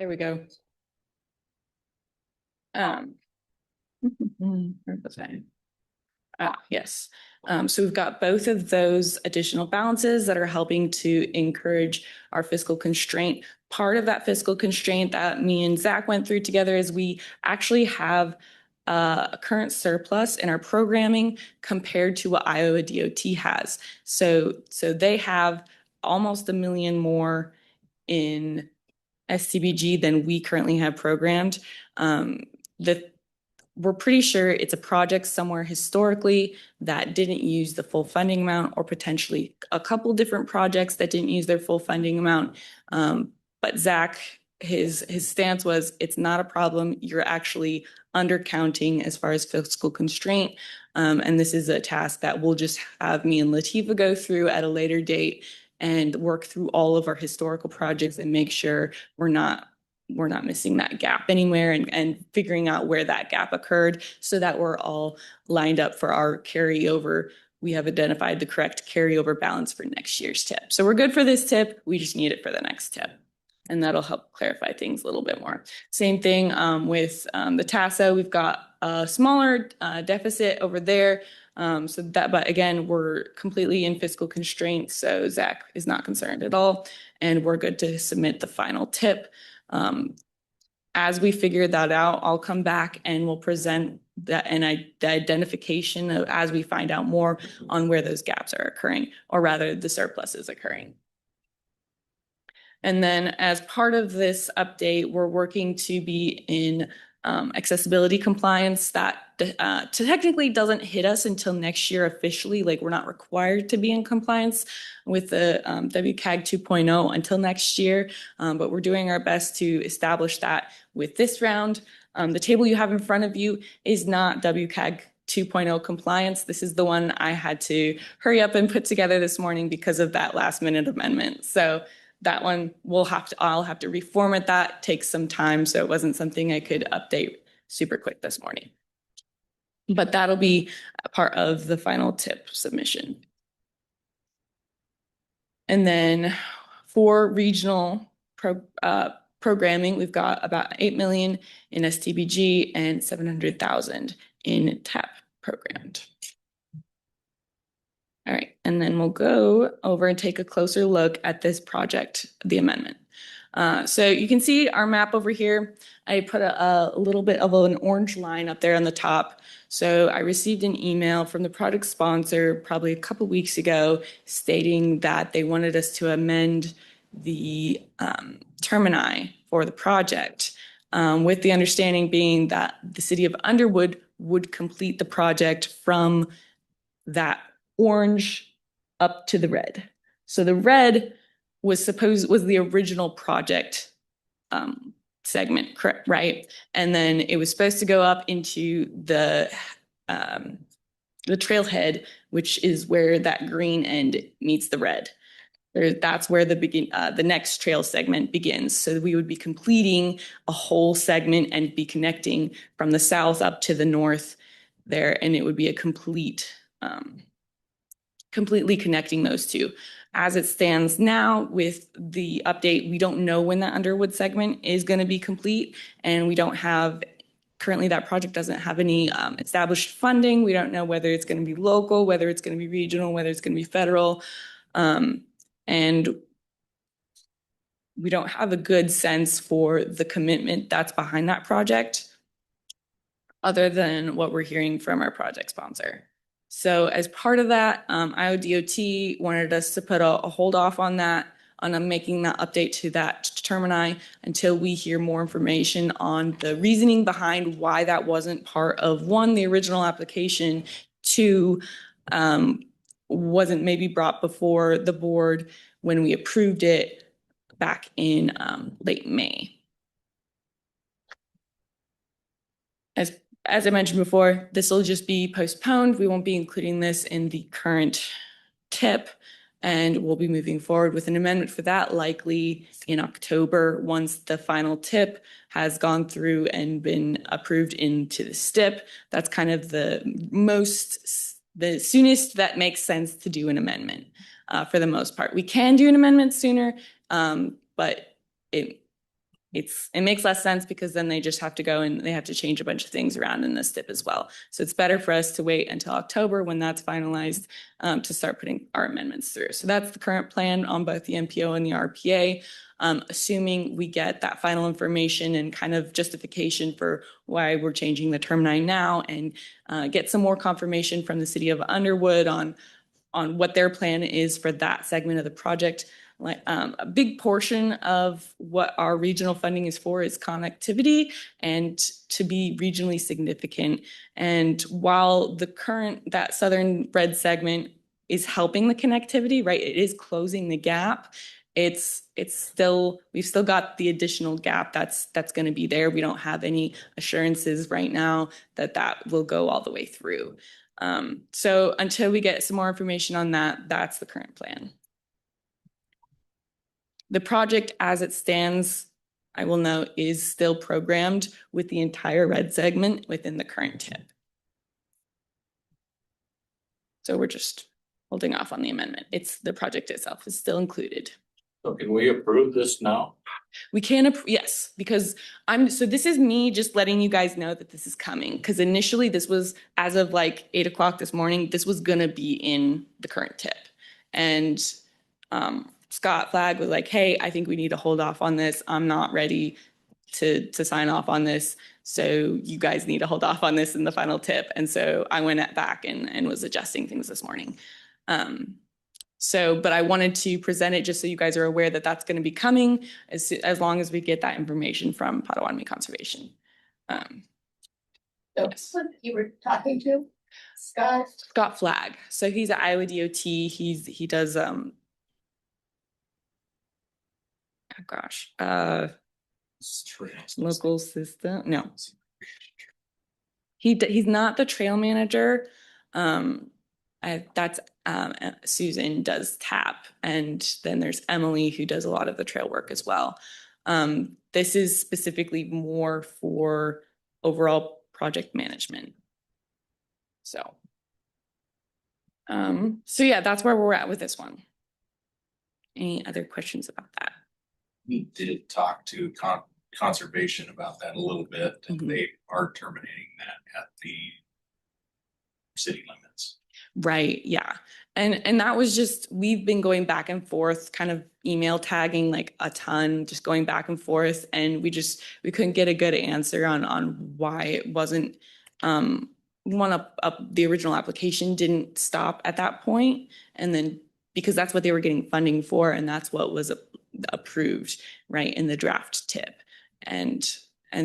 There we go. Where was I? Yes. So we've got both of those additional balances that are helping to encourage our fiscal constraint. Part of that fiscal constraint that me and Zach went through together is we actually have a current surplus in our programming compared to what Iowa DOT has. So they have almost $1 million more in SCBG than we currently have programmed. We're pretty sure it's a project somewhere historically that didn't use the full funding amount, or potentially a couple different projects that didn't use their full funding amount. But Zach, his stance was, it's not a problem. You're actually undercounting as far as fiscal constraint. And this is a task that we'll just have me and Latifa go through at a later date and work through all of our historical projects and make sure we're not missing that gap anywhere, and figuring out where that gap occurred so that we're all lined up for our carryover. We have identified the correct carryover balance for next year's tip. So we're good for this tip. We just need it for the next tip. And that'll help clarify things a little bit more. Same thing with the TASO. We've got a smaller deficit over there. But again, we're completely in fiscal constraints. So Zach is not concerned at all. And we're good to submit the final tip. As we figure that out, I'll come back and we'll present that and the identification of, as we find out more on where those gaps are occurring, or rather the surplus is occurring. And then as part of this update, we're working to be in accessibility compliance. That technically doesn't hit us until next year officially. Like, we're not required to be in compliance with the WCAG 2.0 until next year, but we're doing our best to establish that with this round. The table you have in front of you is not WCAG 2.0 compliance. This is the one I had to hurry up and put together this morning because of that last minute amendment. So that one I'll have to reformat that. Takes some time, so it wasn't something I could update super quick this morning. But that'll be a part of the final tip submission. And then for regional programming, we've got about 8 million in STBG and 700,000 in TAP programmed. All right, and then we'll go over and take a closer look at this project, the amendment. So you can see our map over here. I put a little bit of an orange line up there on the top. So I received an email from the project sponsor probably a couple weeks ago stating that they wanted us to amend the termini for the project, with the understanding being that the city of Underwood would complete the project from that orange up to the red. So the red was the original project segment, correct, right? And then it was supposed to go up into the trailhead, which is where that green end meets the red. That's where the next trail segment begins. So we would be completing a whole segment and be connecting from the south up to the north there, and it would be a completely connecting those two. As it stands now with the update, we don't know when that Underwood segment is going to be complete, and we don't have, currently that project doesn't have any established funding. We don't know whether it's going to be local, whether it's going to be regional, whether it's going to be federal. And we don't have a good sense for the commitment that's behind that project, other than what we're hearing from our project sponsor. So as part of that, Iowa DOT wanted us to put a hold off on that, on making that update to that termini until we hear more information on the reasoning behind why that wasn't part of, one, the original application, two, wasn't maybe brought before the board when we approved it back in late May. As I mentioned before, this will just be postponed. We won't be including this in the current tip, and we'll be moving forward with an amendment for that likely in October once the final tip has gone through and been approved into the STIP. That's kind of the soonest that makes sense to do an amendment for the most part. We can do an amendment sooner, but it makes less sense because then they just have to go and they have to change a bunch of things around in this tip as well. So it's better for us to wait until October when that's finalized to start putting our amendments through. So that's the current plan on both the MPO and the RPA. Assuming we get that final information and kind of justification for why we're changing the term 9 now and get some more confirmation from the city of Underwood on what their plan is for that segment of the project. A big portion of what our regional funding is for is connectivity and to be regionally significant. And while that southern red segment is helping the connectivity, right, it is closing the gap. We've still got the additional gap that's going to be there. We don't have any assurances right now that will go all the way through. So until we get some more information on that, that's the current plan. The project as it stands, I will note, is still programmed with the entire red segment within the current tip. So we're just holding off on the amendment. The project itself is still included. So can we approve this now? We can, yes, because so this is me just letting you guys know that this is coming. Because initially this was, as of like 8 o'clock this morning, this was gonna be in the current tip. And Scott Flagg was like, hey, I think we need to hold off on this. I'm not ready to sign off on this. So you guys need to hold off on this in the final tip. And so I went back and was adjusting things this morning. But I wanted to present it just so you guys are aware that that's going to be coming as long as we get that information from Pottawattamie Conservation. Yes. You were talking to Scott Flagg. So he's at Iowa DOT. He does local system. No, he's not the trail manager. That's Susan does TAP, and then there's Emily who does a lot of the trail work as well. This is specifically more for overall project management. So yeah, that's where we're at with this one. Any other questions about that? We did talk to conservation about that a little bit, and they are terminating that at the city limits. Right. Yeah. And that was just, we've been going back and forth, kind of email tagging like a ton, just going back and forth. And we couldn't get a good answer on why it wasn't, the original application didn't stop at that point. And then because that's what they were getting funding for, and that's what was approved, right, in the draft tip. And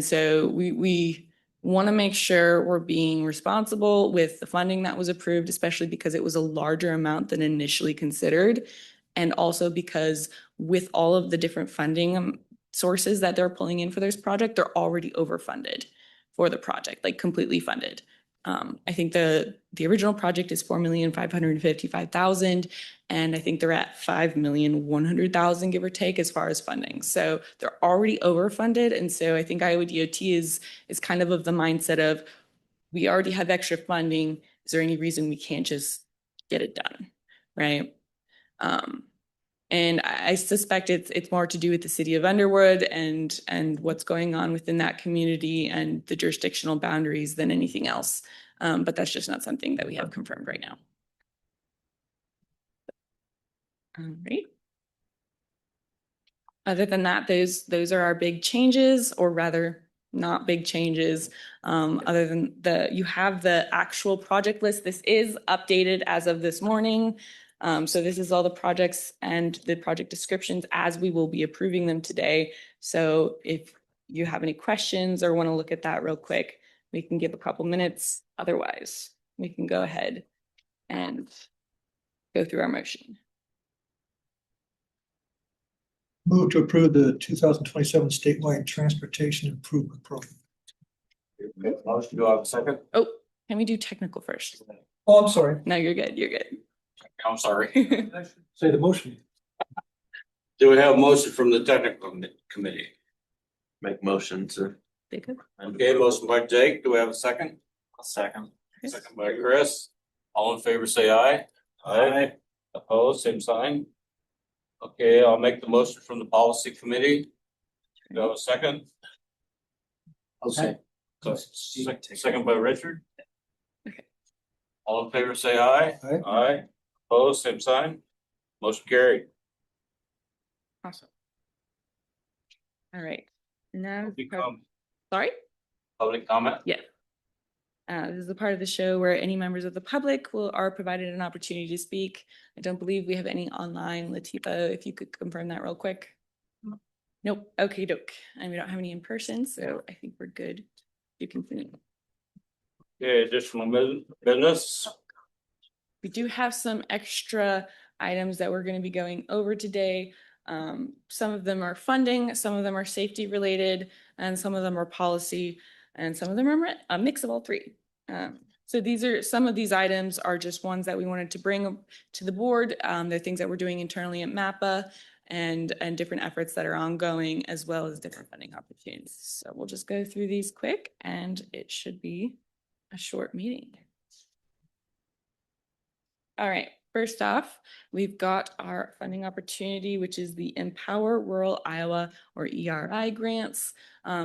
so we want to make sure we're being responsible with the funding that was approved, especially because it was a larger amount than initially considered. And also because with all of the different funding sources that they're pulling in for this project, they're already overfunded for the project, like completely funded. I think the original project is $4,555,000, and I think they're at $5,100,000, give or take, as far as funding. So they're already overfunded, and so I think Iowa DOT is kind of the mindset of, we already have extra funding. Is there any reason we can't just get it done, right? And I suspect it's more to do with the city of Underwood and what's going on within that community and the jurisdictional boundaries than anything else. But that's just not something that we have confirmed right now. All right. Other than that, those are our big changes, or rather not big changes. Other than you have the actual project list. This is updated as of this morning. So this is all the projects and the project descriptions as we will be approving them today. So if you have any questions or want to look at that real quick, we can give a couple minutes. Otherwise, we can go ahead and go through our motion. Move to approve the 2027 statewide transportation improvement program. Motion, do I have a second? Oh, can we do technical first? Oh, I'm sorry. No, you're good. You're good. I'm sorry. Say the motion. Do we have a motion from the technical committee? Make motion to. Okay, motion by Jake. Do we have a second? A second. Second by Chris. All in favor, say aye. Aye. Opposed, same sign. Okay, I'll make the motion from the policy committee. Do I have a second? Okay. Second by Richard. Okay. All in favor, say aye. Aye. Aye. Opposed, same sign. Motion carried. Awesome. All right. Now, Become sorry? public comment. Yeah. This is the part of the show where any members of the public are provided an opportunity to speak. I don't believe we have any online. Latifa, if you could confirm that real quick. Nope. Okay, doke. And we don't have any in person, so I think we're good. You can finish. Okay, additional business. We do have some extra items that we're going to be going over today. Some of them are funding, some of them are safety related, and some of them are policy, and some of them are a mix of all three. So some of these items are just ones that we wanted to bring to the board. They're things that we're doing internally at MAPPA and different efforts that are ongoing, as well as different funding opportunities. So we'll just go through these quick, and it should be a short meeting. All right, first off, we've got our funding opportunity, which is the Empower Rural Iowa, or ERI grants.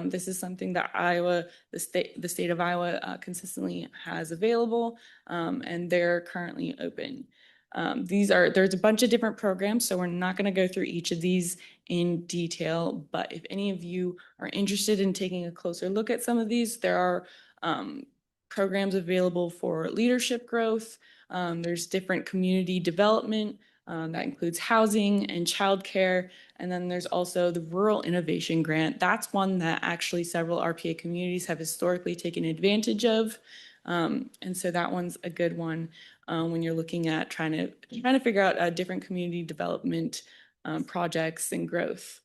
This is something that the state of Iowa consistently has available, and they're currently open. There's a bunch of different programs, so we're not going to go through each of these in detail, but if any of you are interested in taking a closer look at some of these, there are programs available for leadership growth. There's different community development that includes housing and childcare. And then there's also the Rural Innovation Grant. That's one that actually several RPA communities have historically taken advantage of. And so that one's a good one when you're looking at trying to figure out different community development projects and growth.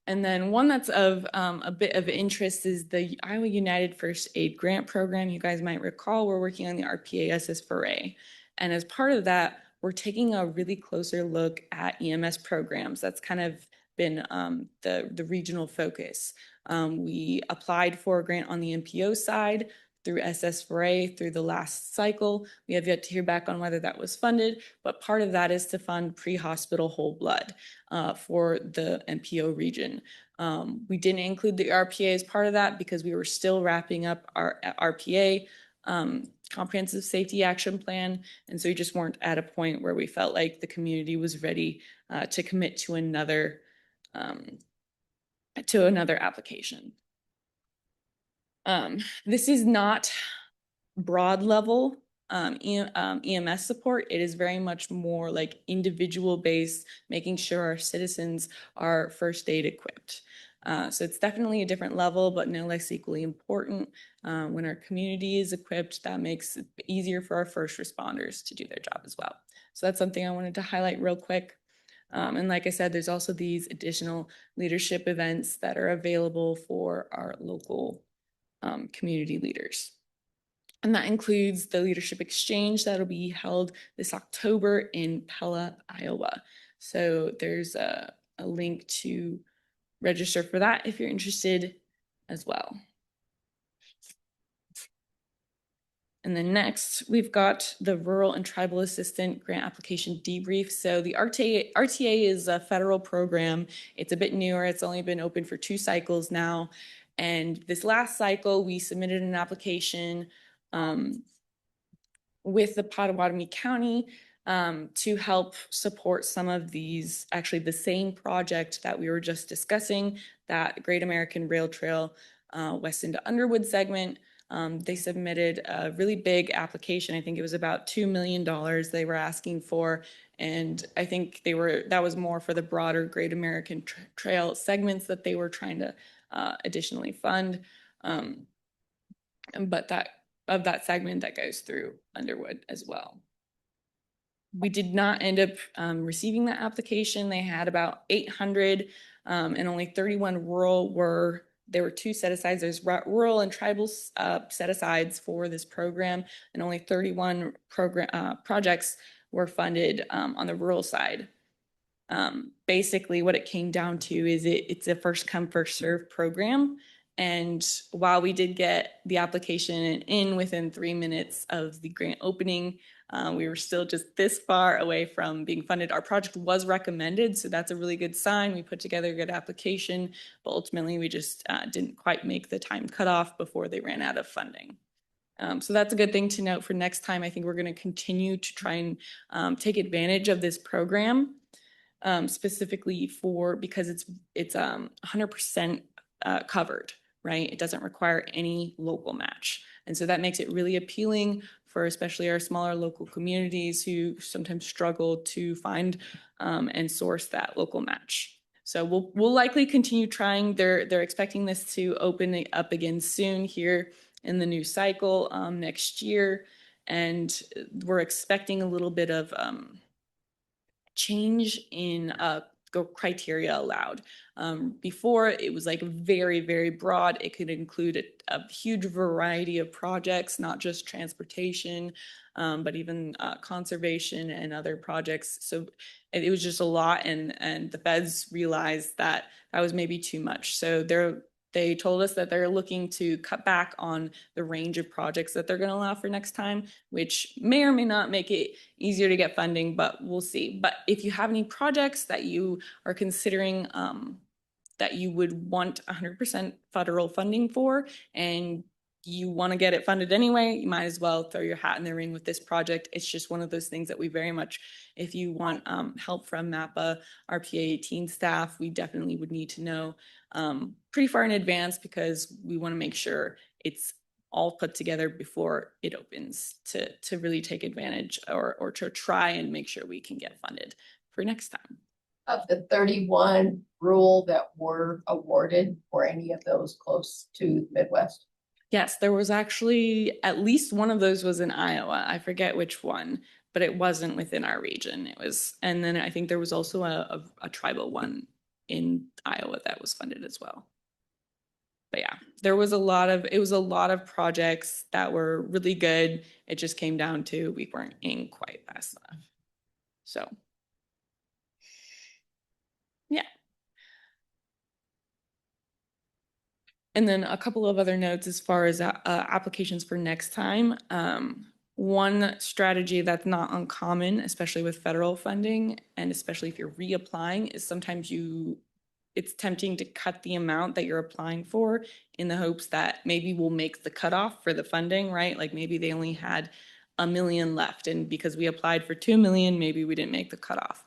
And then one that's of a bit of interest is the Iowa United First Aid Grant Program. You guys might recall we're working on the RPA-18. And as part of that, we're taking a really closer look at EMS programs. That's kind of been the regional focus. We applied for a grant on the MPO side through SS4A through the last cycle. We have yet to hear back on whether that was funded, but part of that is to fund pre-hospital whole blood for the MPO region. We didn't include the RPA as part of that because we were still wrapping up our RPA Comprehensive Safety Action Plan, and so we just weren't at a point where we felt like the community was ready to commit to another application. This is not broad level EMS support. It is very much more like individual based, making sure our citizens are first aid equipped. So it's definitely a different level, but no less equally important. When our community is equipped, that makes it easier for our first responders to do their job as well. So that's something I wanted to highlight real quick. And like I said, there's also these additional leadership events that are available for our local community leaders. And that includes the Leadership Exchange that'll be held this October in Pella, Iowa. So there's a link to register for that if you're interested as well. And then next, we've got the Rural and Tribal Assistant Grant Application Debrief. So the RTA is a federal program. It's a bit newer. It's only been open for 2 cycles now. And this last cycle, we submitted an application with the Pottawattamie County to help support some of these, actually the same project that we were just discussing, that Great American Rail Trail west into Underwood segment. They submitted a really big application. I think it was about $2 million they were asking for. And I think that was more for the broader Great American Trail segments that they were trying to additionally fund. But that segment that goes through Underwood as well. We did not end up receiving that application. They had about 800 and only 31 rural there were 2 set-asides. There's rural and tribal set-asides for this program, and only 31 projects were funded on the rural side. Basically, what it came down to is it's a first-come, first-served program. And while we did get the application in within 3 minutes of the grant opening, We were still just this far away from being funded. Our project was recommended, so that's a really good sign. We put together a good application, but ultimately we just didn't quite make the time cutoff before they ran out of funding. So that's a good thing to note for next time. I think we're going to continue to try and take advantage of this program, specifically because it's 100% covered, right? It doesn't require any local match. And so that makes it really appealing for especially our smaller local communities who sometimes struggle to find and source that local match. So we'll likely continue trying. They're expecting this to open it up again soon here in the new cycle next year. And we're expecting a little bit of change in criteria allowed. Before, it was like very, very broad. It could include a huge variety of projects, not just transportation, but even conservation and other projects. So it was just a lot, and the feds realized that that was maybe too much. So they told us that they're looking to cut back on the range of projects that they're going to allow for next time, which may or may not make it easier to get funding, but we'll see. But if you have any projects that you are considering that you would want 100% federal funding for, and you want to get it funded anyway, you might as well throw your hat in the ring with this project. It's just one of those things that we very much, if you want help from MAPA, RPA-18 staff, we definitely would need to know pretty far in advance, because we want to make sure it's all put together before it opens to really take advantage or to try and make sure we can get funded for next time. Of the 31 rural that were awarded, were any of those close to Midwest? Yes, there was actually at least one of those was in Iowa. I forget which one, but it wasn't within our region. It was, and then I think there was also a tribal one in Iowa that was funded as well. But yeah, it was a lot of projects that were really good. It just came down to we weren't in quite fast enough. So yeah. And then a couple of other notes as far as applications for next time. One strategy that's not uncommon, especially with federal funding, and especially if you're reapplying, is sometimes it's tempting to cut the amount that you're applying for in the hopes that maybe we'll make the cutoff for the funding, right? Like maybe they only had $1 million left, and because we applied for 2 million, maybe we didn't make the cutoff.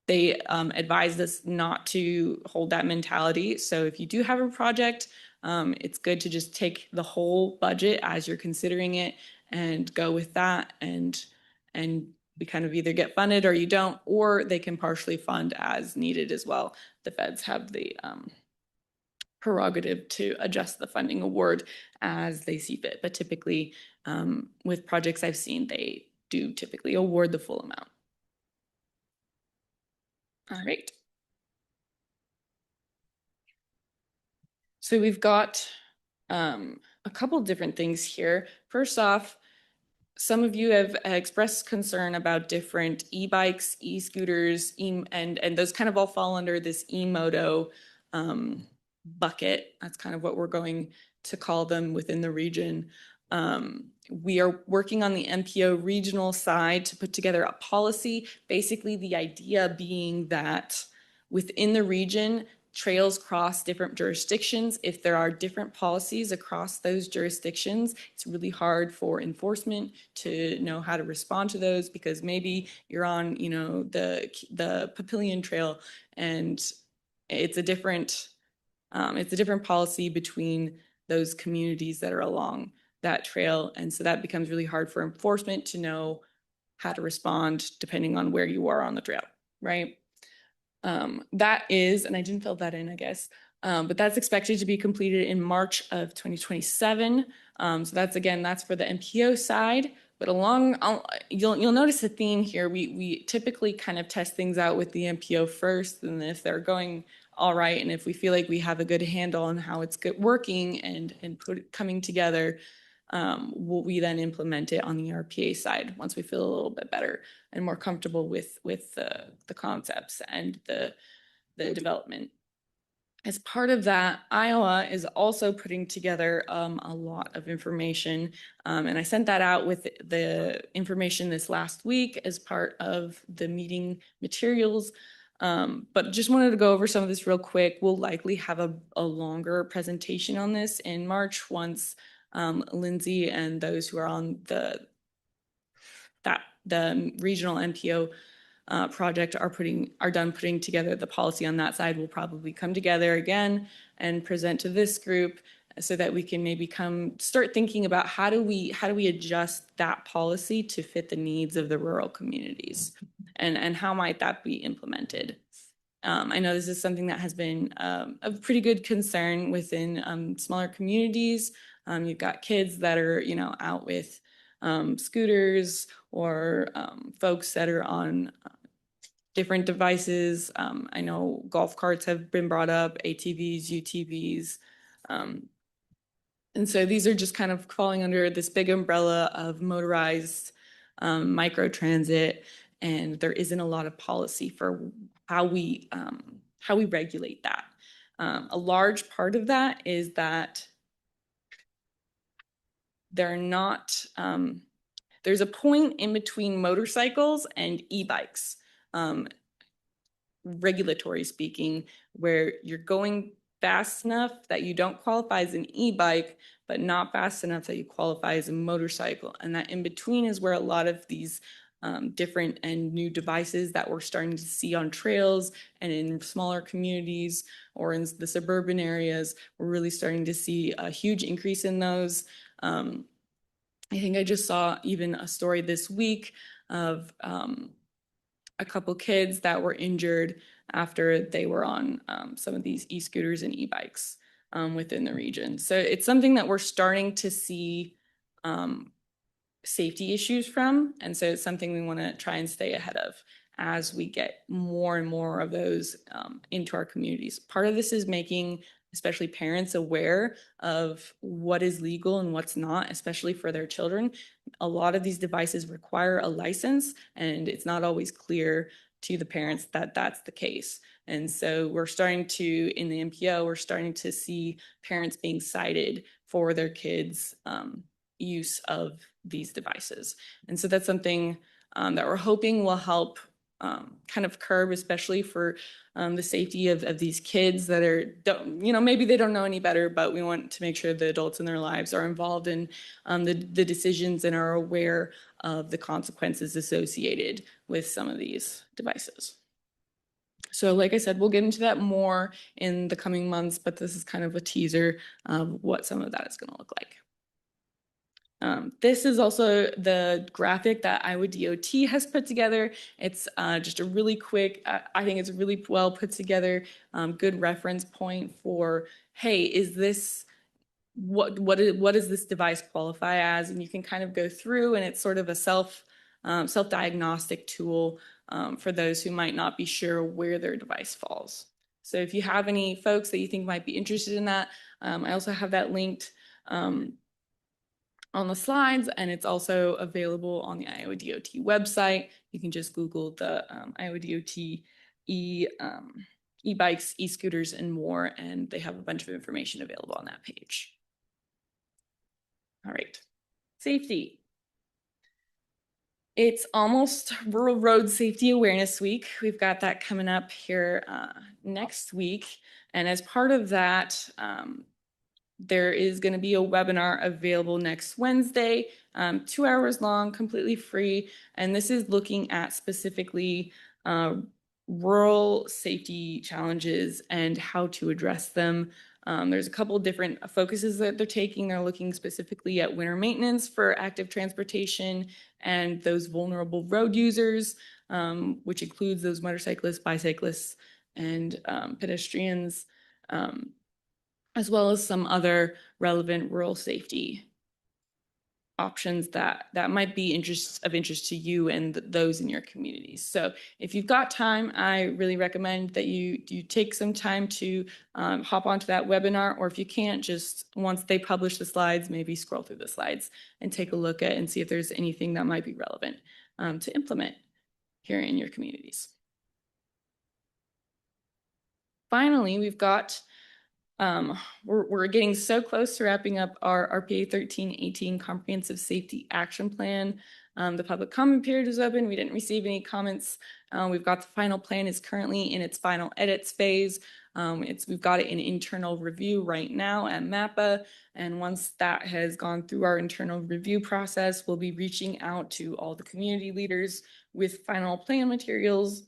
They advised us not to hold that mentality. So if you do have a project, it's good to just take the whole budget as you're considering it and go with that. And we kind of either get funded or you don't, or they can partially fund as needed as well. The feds have the prerogative to adjust the funding award as they see fit. But typically, with projects I've seen, they do typically award the full amount. All right. So we've got a couple different things here. First off, some of you have expressed concern about different e-bikes, e-scooters, and those kind of all fall under this e-moto bucket. That's kind of what we're going to call them within the region. We are working on the MPO regional side to put together a policy. Basically, the idea being that within the region, trails cross different jurisdictions. If there are different policies across those jurisdictions, it's really hard for enforcement to know how to respond to those, because maybe you're on, the Papillion Trail, and it's a different policy between those communities that are along that trail. And so that becomes really hard for enforcement to know how to respond depending on where you are on the trail, right? That is, and I didn't fill that in, I guess, but that's expected to be completed in March of 2027. So that's for the MPO side. But you'll notice a theme here. We typically kind of test things out with the MPO first, and then if they're going all right, and if we feel like we have a good handle on how it's working and coming together, we then implement it on the RPA side once we feel a little bit better and more comfortable with the concepts and the development. As part of that, Iowa is also putting together a lot of information. And I sent that out with the information this last week as part of the meeting materials. But just wanted to go over some of this real quick. We'll likely have a longer presentation on this in March once Lindsay and those who are on the regional NPO project are done putting together the policy on that side. We'll probably come together again and present to this group so that we can maybe start thinking about how do we adjust that policy to fit the needs of the rural communities, and how might that be implemented. I know this is something that has been a pretty good concern within smaller communities. You've got kids that are, out with scooters or folks that are on different devices. I know golf carts have been brought up, ATVs, UTVs. And so these are just kind of falling under this big umbrella of motorized micro transit, and there isn't a lot of policy for how we regulate that. A large part of that is that there's a point in between motorcycles and e-bikes, regulatory speaking, where you're going fast enough that you don't qualify as an e-bike, but not fast enough that you qualify as a motorcycle. And that in between is where a lot of these different and new devices that we're starting to see on trails and in smaller communities or in the suburban areas, we're really starting to see a huge increase in those. I think I just saw even a story this week of a couple kids that were injured after they were on some of these e-scooters and e-bikes within the region. So it's something that we're starting to see safety issues from. And so it's something we want to try and stay ahead of as we get more and more of those into our communities. Part of this is making especially parents aware of what is legal and what's not, especially for their children. A lot of these devices require a license, and it's not always clear to the parents that that's the case. And so we're starting to, in the NPO, we're starting to see parents being cited for their kids' use of these devices. And so that's something that we're hoping will help kind of curb, especially for the safety of these kids that are, maybe they don't know any better, but we want to make sure the adults in their lives are involved in the decisions and are aware of the consequences associated with some of these devices. So like I said, we'll get into that more in the coming months, but this is kind of a teaser of what some of that is going to look like. This is also the graphic that Iowa DOT has put together. It's just a really quick, I think it's really well put together, good reference point for, hey, is this, what does this device qualify as? And you can kind of go through, and it's sort of a self-diagnostic tool for those who might not be sure where their device falls. So if you have any folks that you think might be interested in that, I also have that linked on the slides, and it's also available on the Iowa DOT website. You can just Google the Iowa DOT e-bikes, e-scooters, and more, and they have a bunch of information available on that page. All right, safety. It's almost Rural Road Safety Awareness Week. We've got that coming up here next week, and as part of that, there is going to be a webinar available next Wednesday, 2 hours long, completely free. And this is looking at specifically rural safety challenges and how to address them. There's a couple of different focuses that they're taking. They're looking specifically at winter maintenance for active transportation and those vulnerable road users, which includes those motorcyclists, bicyclists, and pedestrians, as well as some other relevant rural safety options that might be of interest to you and those in your communities. So if you've got time, I really recommend that you take some time to hop onto that webinar, or if you can't, just once they publish the slides, maybe scroll through the slides and take a look at and see if there's anything that might be relevant to implement here in your communities. Finally, we've got We're getting so close to wrapping up our RPA 13-18 Comprehensive Safety Action Plan. The public comment period is open. We didn't receive any comments. We've got the final plan is currently in its final edits phase. We've got it in internal review right now at MAPPA. And once that has gone through our internal review process, we'll be reaching out to all the community leaders with final plan materials,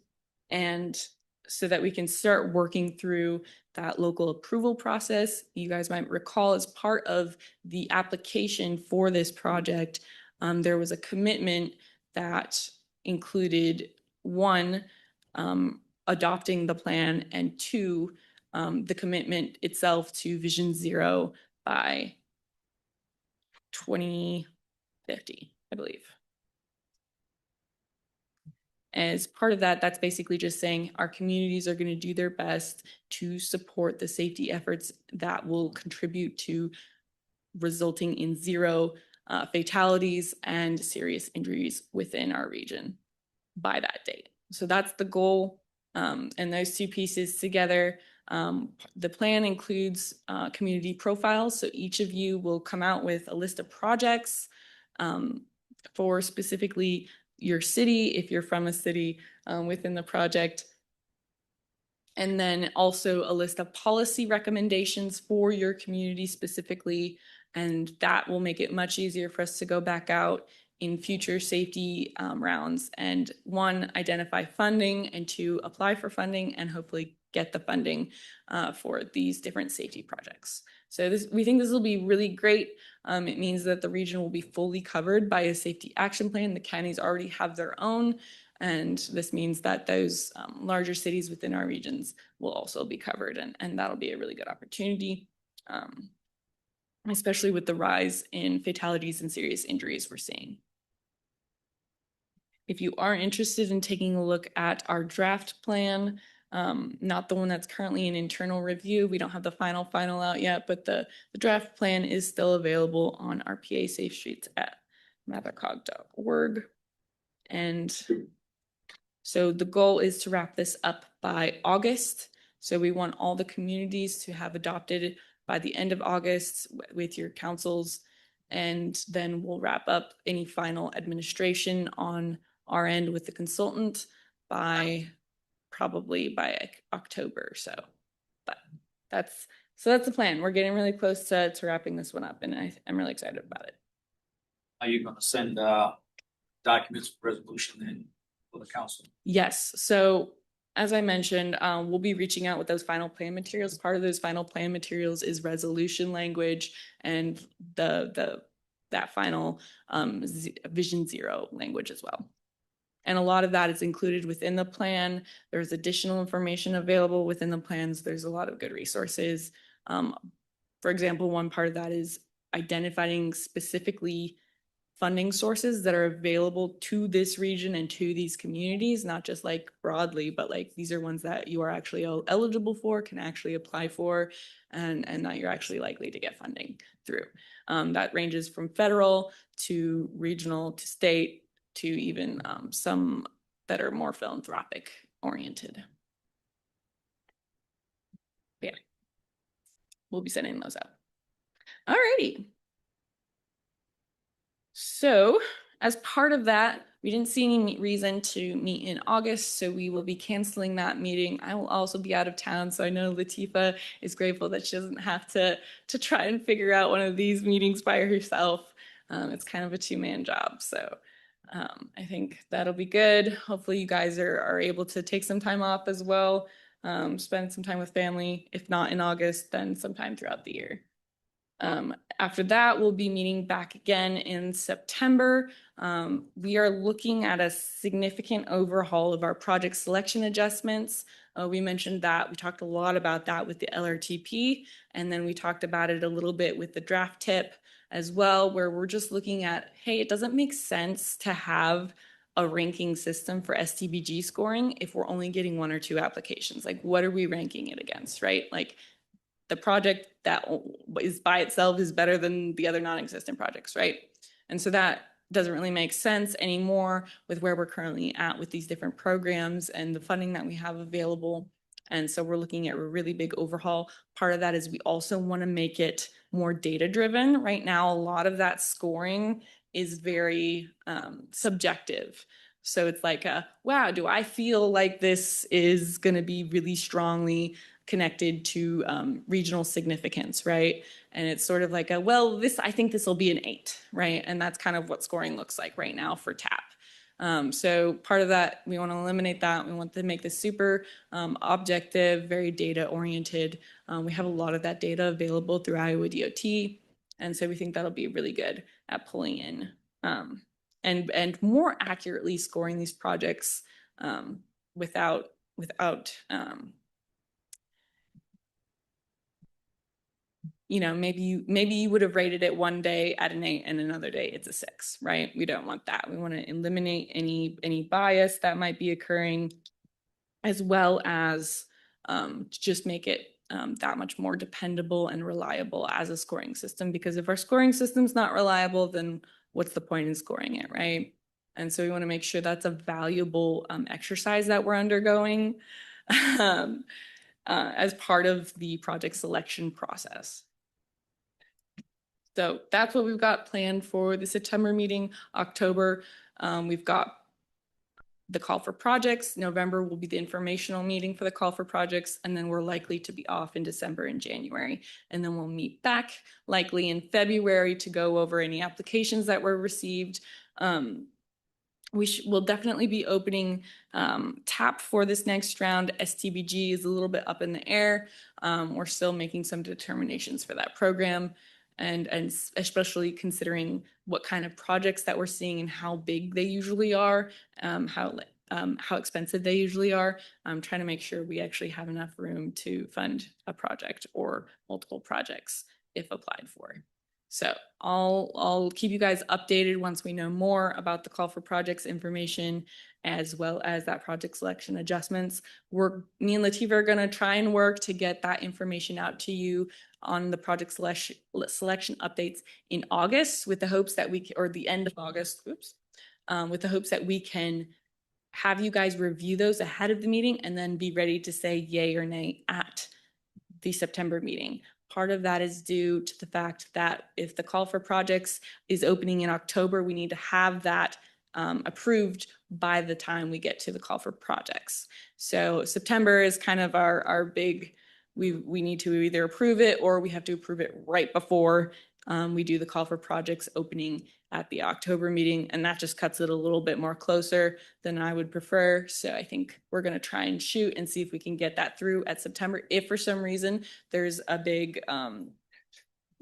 and so that we can start working through that local approval process. You guys might recall, as part of the application for this project, there was a commitment that included, one, adopting the plan, and two, the commitment itself to Vision Zero by 2050, I believe. As part of that, that's basically just saying our communities are going to do their best to support the safety efforts that will contribute to resulting in zero fatalities and serious injuries within our region by that date. So that's the goal. And those two pieces together, the plan includes community profiles. So each of you will come out with a list of projects for specifically your city, if you're from a city within the project. And then also a list of policy recommendations for your community specifically. And that will make it much easier for us to go back out in future safety rounds and, one, identify funding, and two, apply for funding and hopefully get the funding for these different safety projects. So we think this will be really great. It means that the region will be fully covered by a safety action plan. The counties already have their own, and this means that those larger cities within our regions will also be covered, and that'll be a really good opportunity, especially with the rise in fatalities and serious injuries we're seeing. If you are interested in taking a look at our draft plan, not the one that's currently in internal review, we don't have the final out yet, but the draft plan is still available on RPA Safe Streets at mathercog.org. And so the goal is to wrap this up by August. So we want all the communities to have adopted it by the end of August with your councils. And then we'll wrap up any final administration on our end with the consultant probably by October or so. But that's the plan. We're getting really close to wrapping this one up, and I'm really excited about it. Are you gonna send documents for resolution then for the council? Yes. So as I mentioned, we'll be reaching out with those final plan materials. Part of those final plan materials is resolution language and that final Vision Zero language as well. And a lot of that is included within the plan. There's additional information available within the plans. There's a lot of good resources. For example, one part of that is identifying specifically funding sources that are available to this region and to these communities, not just like broadly, but like these are ones that you are actually eligible for, can actually apply for, and that you're actually likely to get funding through. That ranges from federal to regional to state to even some that are more philanthropic oriented. Yeah, we'll be sending those out. All righty. So as part of that, we didn't see any reason to meet in August, so we will be canceling that meeting. I will also be out of town, so I know Latifa is grateful that she doesn't have to try and figure out one of these meetings by herself. It's kind of a two-man job, so I think that'll be good. Hopefully you guys are able to take some time off as well, spend some time with family. If not in August, then sometime throughout the year. After that, we'll be meeting back again in September. We are looking at a significant overhaul of our project selection adjustments. We mentioned that. We talked a lot about that with the LRTP, and then we talked about it a little bit with the draft tip as well, where we're just looking at, hey, it doesn't make sense to have a ranking system for STBG scoring if we're only getting one or two applications. Like, what are we ranking it against, right? Like, the project that is by itself is better than the other non-existent projects, right? And so that doesn't really make sense anymore with where we're currently at with these different programs and the funding that we have available. And so we're looking at a really big overhaul. Part of that is we also want to make it more data driven. Right now, a lot of that scoring is very subjective. So it's like, wow, do I feel like this is going to be really strongly connected to regional significance, right? And it's sort of like well, I think this will be an 8, right? And that's kind of what scoring looks like right now for TAP. So part of that, we want to eliminate that. We want to make this super objective, very data oriented. We have a lot of that data available through Iowa DOT. And so we think that'll be really good at pulling in and more accurately scoring these projects without maybe you would have rated it one day at an 8 and another day it's a 6, right? We don't want that. We want to eliminate any bias that might be occurring, as well as just make it that much more dependable and reliable as a scoring system. Because if our scoring system's not reliable, then what's the point in scoring it, right? And so we want to make sure that's a valuable exercise that we're undergoing as part of the project selection process. So that's what we've got planned for the September meeting. October, we've got the call for projects. November will be the informational meeting for the call for projects. And then we're likely to be off in December and January. And then we'll meet back likely in February to go over any applications that were received. We'll definitely be opening TAP for this next round. STBG is a little bit up in the air. We're still making some determinations for that program. And especially considering what kind of projects that we're seeing and how big they usually are, how expensive they usually are. I'm trying to make sure we actually have enough room to fund a project or multiple projects if applied for. So I'll keep you guys updated once we know more about the call for projects information, as well as that project selection adjustments. Me and Latifah are going to try and work to get that information out to you on the project selection updates in August, with the hopes that or the end of August, with the hopes that we can have you guys review those ahead of the meeting and then be ready to say yay or nay at the September meeting. Part of that is due to the fact that if the call for projects is opening in October, we need to have that approved by the time we get to the call for projects. So September is kind of our big, we need to either approve it or we have to approve it right before we do the call for projects opening at the October meeting. And that just cuts it a little bit more closer than I would prefer. So I think we're going to try and shoot and see if we can get that through at September. If for some reason there's a big,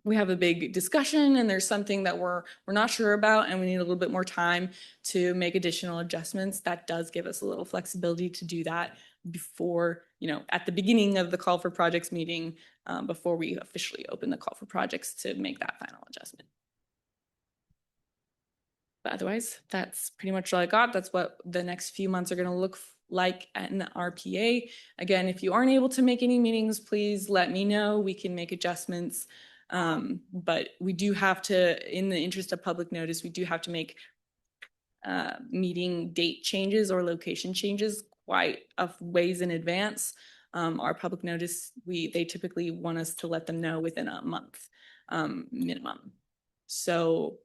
we have a big discussion and there's something that we're not sure about and we need a little bit more time to make additional adjustments, that does give us a little flexibility to do that before, at the beginning of the call for projects meeting, before we officially open the call for projects to make that final adjustment. But otherwise, that's pretty much all I got. That's what the next few months are going to look like in the RPA. Again, if you aren't able to make any meetings, please let me know. We can make adjustments. But we do have to, in the interest of public notice, we do have to make meeting date changes or location changes quite a ways in advance. Our public notice, they typically want us to let them know within a month minimum. So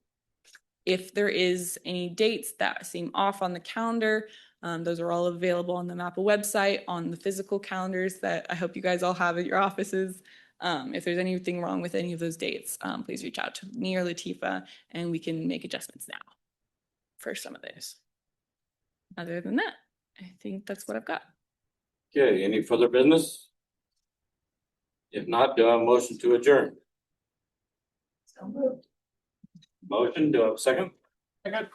if there is any dates that seem off on the calendar, those are all available on the MAPA website, on the physical calendars that I hope you guys all have at your offices. If there's anything wrong with any of those dates, please reach out to me or Latifah and we can make adjustments now for some of those. Other than that, I think that's what I've got. Okay, any further business? If not, do I have a motion to adjourn? So moved. Motion, do I have a second? Second,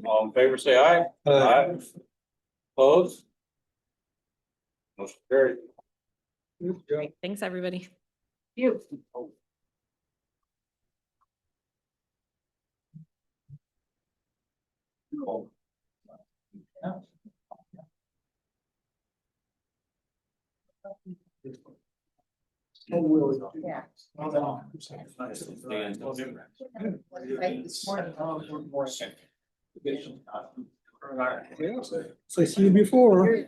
all in favor, say aye. Aye. Opposed? Motion carried. Great. Thanks, everybody. You. Yeah. This morning. So I see you before.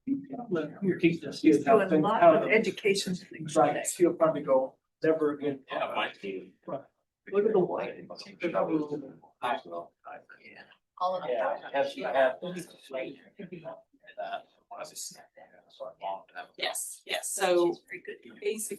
Your teeth to see how Doing a things, lot how of the, education things right, today. she'll probably go, never again. Yeah, my team. Look at the white. All of Yeah, that. I have. Yes, yes. So basically.